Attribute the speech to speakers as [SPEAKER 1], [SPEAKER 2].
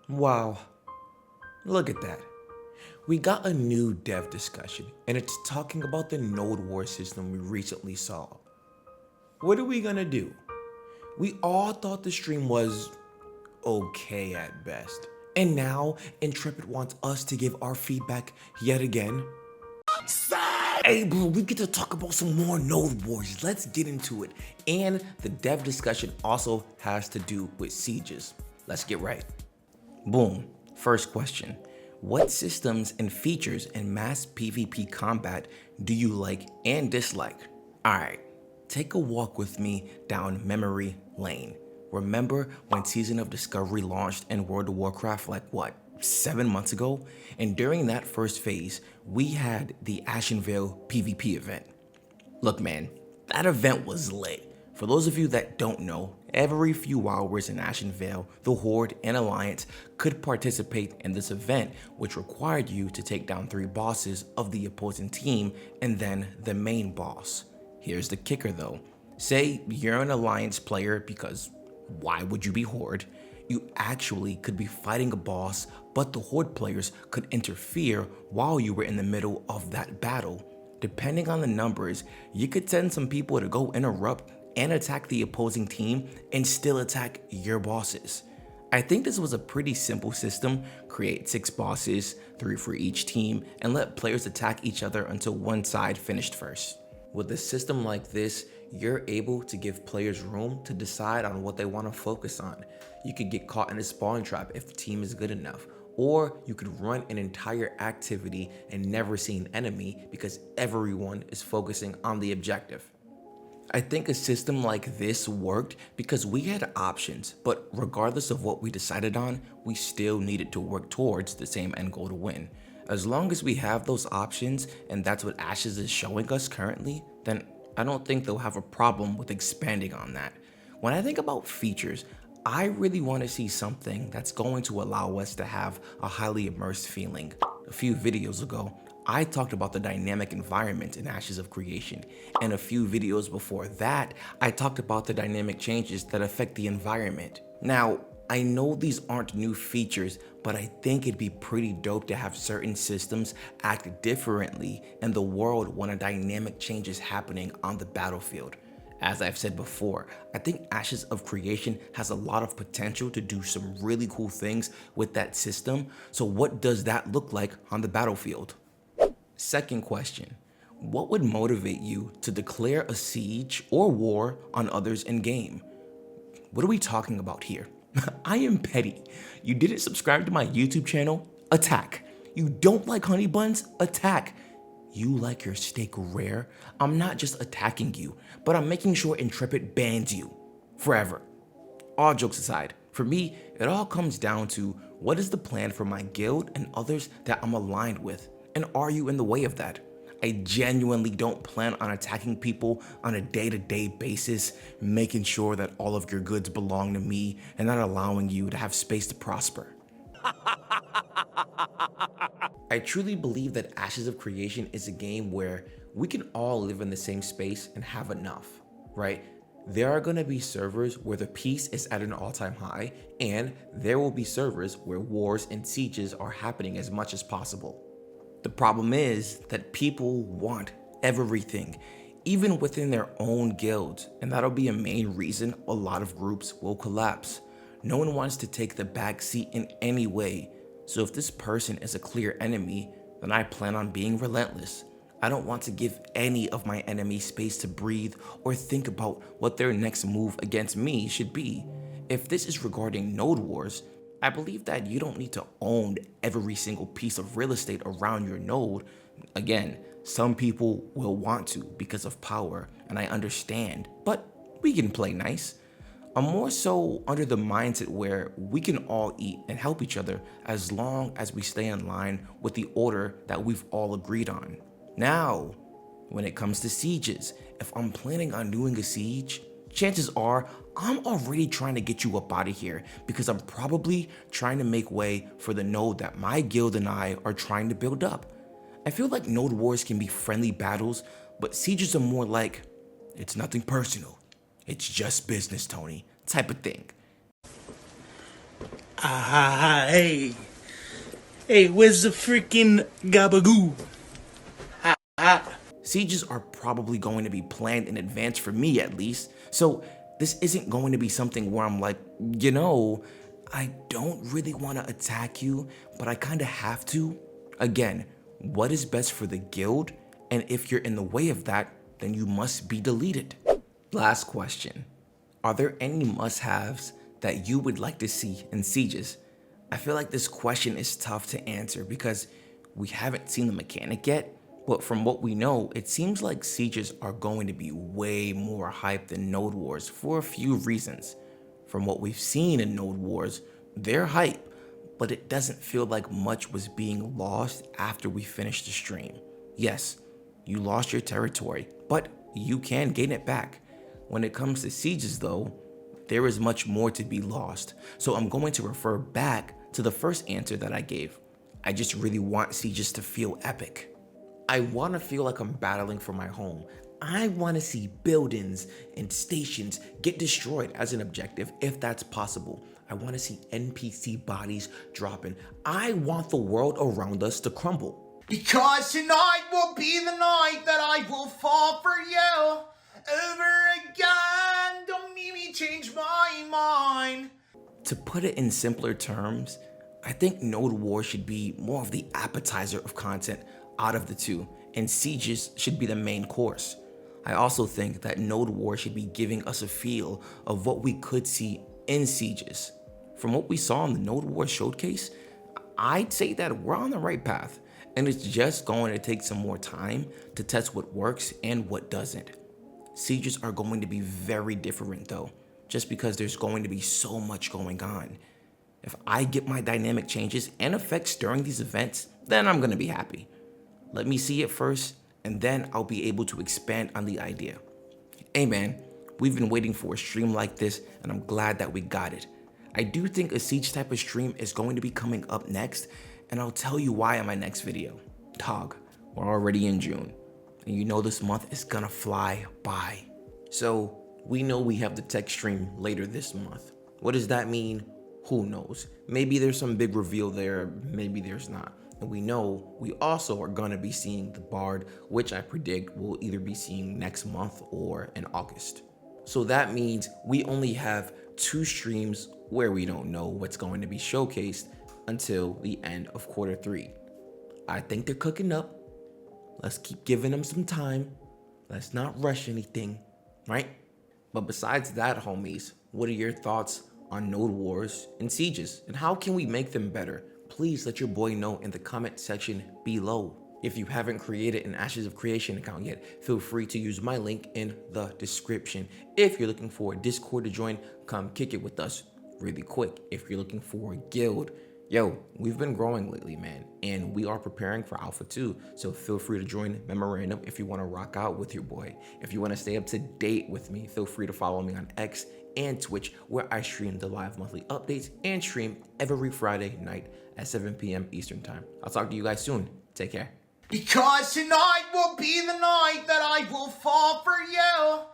[SPEAKER 1] Wow, look at that. We got a new dev discussion, and it's talking about the node war system we recently saw. What are we gonna do? We all thought the stream was okay at best. And now Intrepid wants us to give our feedback yet again. Hey bro, we get to talk about some more node wars. Let's get into it. And the dev discussion also has to do with sieges. Let's get right. Boom. First question. What systems and features in mass PvP combat do you like and dislike? Alright, take a walk with me down memory lane. Remember when Season of Discovery launched in World of Warcraft like what, 7 months ago? And during that first phase, we had the Ashenvale PvP event. Look man, that event was lit. For those of you that don't know, every few hours in Ashenvale, the Horde and Alliance could participate in this event, which required you to take down 3 bosses of the opposing team and then the main boss. Here's the kicker though. Say you're an Alliance player, because why would you be Horde? You actually could be fighting a boss, but the Horde players could interfere while you were in the middle of that battle. Depending on the numbers, you could send some people to go interrupt and attack the opposing team and still attack your bosses. I think this was a pretty simple system. Create 6 bosses, 3 for each team, and let players attack each other until one side finished first. With a system like this, you're able to give players room to decide on what they want to focus on. You could get caught in a spawn trap if the team is good enough, or you could run an entire activity and never see an enemy because everyone is focusing on the objective. I think a system like this worked because we had options, but regardless of what we decided on, we still needed to work towards the same end goal to win. As long as we have those options, and that's what Ashes is showing us currently, then I don't think they'll have a problem with expanding on that. When I think about features, I really want to see something that's going to allow us to have a highly immersed feeling. A few videos ago, I talked about the dynamic environment in Ashes of Creation, and a few videos before that, I talked about the dynamic changes that affect the environment. Now, I know these aren't new features, but I think it'd be pretty dope to have certain systems act differently in the world when a dynamic change is happening on the battlefield. As I've said before, I think Ashes of Creation has a lot of potential to do some really cool things with that system, so what does that look like on the battlefield? Second question, what would motivate you to declare a siege or war on others in game? What are we talking about here? I am petty. You didn't subscribe to my YouTube channel? Attack. You don't like honey buns? Attack. You like your steak rare? I'm not just attacking you, but I'm making sure Intrepid bans you forever. All jokes aside, for me, it all comes down to what is the plan for my guild and others that I'm aligned with, and are you in the way of that? I genuinely don't plan on attacking people on a day-to-day basis, making sure that all of your goods belong to me and not allowing you to have space to prosper. I truly believe that Ashes of Creation is a game where we can all live in the same space and have enough, right? There are going to be servers where the peace is at an all-time high, and there will be servers where wars and sieges are happening as much as possible. The problem is that people want everything, even within their own guilds, and that'll be a main reason a lot of groups will collapse. No one wants to take the back seat in any way, so if this person is a clear enemy, then I plan on being relentless. I don't want to give any of my enemies space to breathe or think about what their next move against me should be. If this is regarding node wars, I believe that you don't need to own every single piece of real estate around your node. Again, some people will want to because of power, and I understand, but we can play nice. I'm more so under the mindset where we can all eat and help each other as long as we stay in line with the order that we've all agreed on. Now, when it comes to sieges, if I'm planning on doing a siege, chances are I'm already trying to get you up out of here because I'm probably trying to make way for the node that my guild and I are trying to build up. I feel like node wars can be friendly battles, but sieges are more like, it's nothing personal, it's just business, Tony, type of thing.
[SPEAKER 2] Hey. Hey, where's the freaking gabagoo?
[SPEAKER 1] Sieges are probably going to be planned in advance for me at least, so this isn't going to be something where I'm like, I don't really want to attack you, but I kind of have to. Again, what is best for the guild? And if you're in the way of that, then you must be deleted. Last question. Are there any must-haves that you would like to see in Sieges? I feel like this question is tough to answer because we haven't seen the mechanic yet, but from what we know, it seems like Sieges are going to be way more hype than Node Wars for a few reasons. From what we've seen in Node Wars, they're hype, but it doesn't feel like much was being lost after we finished the stream. Yes, you lost your territory, but you can gain it back. When it comes to Sieges though, there is much more to be lost, so I'm going to refer back to the first answer that I gave. I just really want Sieges to feel epic. I want to feel like I'm battling for my home. I want to see buildings and stations get destroyed as an objective if that's possible. I want to see NPC bodies dropping. I want the world around us to crumble.
[SPEAKER 2] Because tonight will be the night that I will fall for you over again. Don't make me change my mind.
[SPEAKER 1] To put it in simpler terms, I think Node War should be more of the appetizer of content out of the two, and Sieges should be the main course. I also think that Node War should be giving us a feel of what we could see in Sieges. From what we saw in the Node War showcase, I'd say that we're on the right path, and it's just going to take some more time to test what works and what doesn't. Sieges are going to be very different though, just because there's going to be so much going on. If I get my dynamic changes and effects during these events, then I'm going to be happy. Let me see it first, and then I'll be able to expand on the idea. Hey man, we've been waiting for a stream like this, and I'm glad that we got it. I do think a Siege type of stream is going to be coming up next, and I'll tell you why in my next video. Dog, we're already in June, and you know this month is gonna fly by. So we know we have the tech stream later this month. What does that mean? Who knows? Maybe there's some big reveal there, maybe there's not. And we know we also are gonna be seeing the Bard, which I predict we'll either be seeing next month or in August. So that means we only have 2 streams where we don't know what's going to be showcased until the end of quarter 3. I think they're cooking up. Let's keep giving them some time. Let's not rush anything, right? But besides that, homies, what are your thoughts on Node Wars and Sieges? And how can we make them better? Please let your boy know in the comment section below. If you haven't created an Ashes of Creation account yet, feel free to use my link in the description. If you're looking for a Discord to join, come kick it with us really quick. If you're looking for a guild, yo, we've been growing lately, man, and we are preparing for Alpha 2, so feel free to join Memorandum if you want to rock out with your boy. If you want to stay up to date with me, feel free to follow me on X and Twitch, where I stream the live monthly updates and stream every Friday night at 7 p.m. Eastern Time. I'll talk to you guys soon. Take care.
[SPEAKER 2] Because tonight will be the night that I will fall for you